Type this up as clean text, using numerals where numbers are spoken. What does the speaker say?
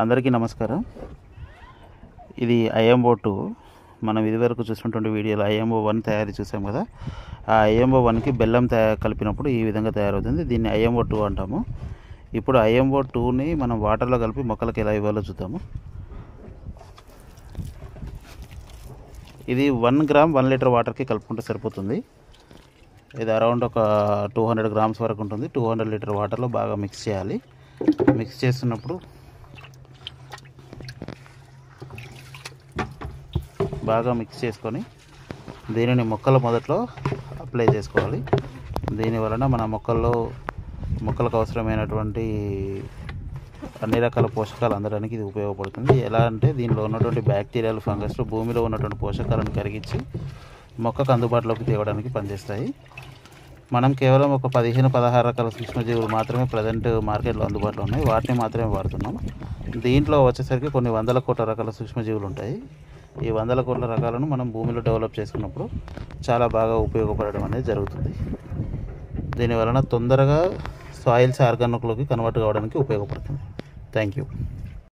అందరికీ నమస్కారం. ఇది ఐఎంఓ 2. మనం ఇదివరకు చూసినటువంటి వీడియోలో ఐఎంఓ 1 తయారీ చూసాం కదా. ఆ ఐఎంఓ 1కి బెల్లం కలిపినప్పుడు ఈ విధంగా తయారవుతుంది. దీన్ని ఐఎంఓ 2 అంటాము. ఇప్పుడు ఐఎంఓ 2ని మనం వాటర్లో కలిపి మొక్కలకు ఎలా ఇవ్వాలో చూద్దాము. ఇది 1 గ్రామ్ 1 లీటర్ వాటర్కి కలుపుకుంటే సరిపోతుంది. ఇది అరౌండ్ ఒక 200 గ్రామ్స్ వరకు ఉంటుంది. 200 లీటర్ వాటర్లో బాగా మిక్స్ చేయాలి. మిక్స్ చేస్తున్నప్పుడు బాగా మిక్స్ చేసుకొని దీనిని మొక్కల మొదట్లో అప్లై చేసుకోవాలి. దీని వలన మన మొక్కలకు అవసరమైనటువంటి అన్ని రకాల పోషకాలు అందడానికి ఇది ఉపయోగపడుతుంది. ఎలా అంటే దీనిలో ఉన్నటువంటి బ్యాక్టీరియాలు, ఫంగస్లు భూమిలో ఉన్నటువంటి పోషకాలను కరిగించి మొక్కకు అందుబాటులోకి తేవడానికి పనిచేస్తాయి. మనం కేవలం ఒక 15-16 రకాల సూక్ష్మజీవులు మాత్రమే ప్రజెంట్ మార్కెట్లో అందుబాటులో ఉన్నాయి. వాటిని మాత్రమే వాడుతున్నాం. దీంట్లో వచ్చేసరికి కొన్ని 100 కోట్ల రకాల సూక్ష్మజీవులు ఉంటాయి. ఈ 100 కోట్ల రకాలను మనం భూమిలో డెవలప్ చేసుకున్నప్పుడు చాలా బాగా ఉపయోగపడడం అనేది జరుగుతుంది. దీనివలన తొందరగా సాయిల్స్ ఆర్గానిక్లోకి కన్వర్ట్ కావడానికి ఉపయోగపడుతుంది. Thank you.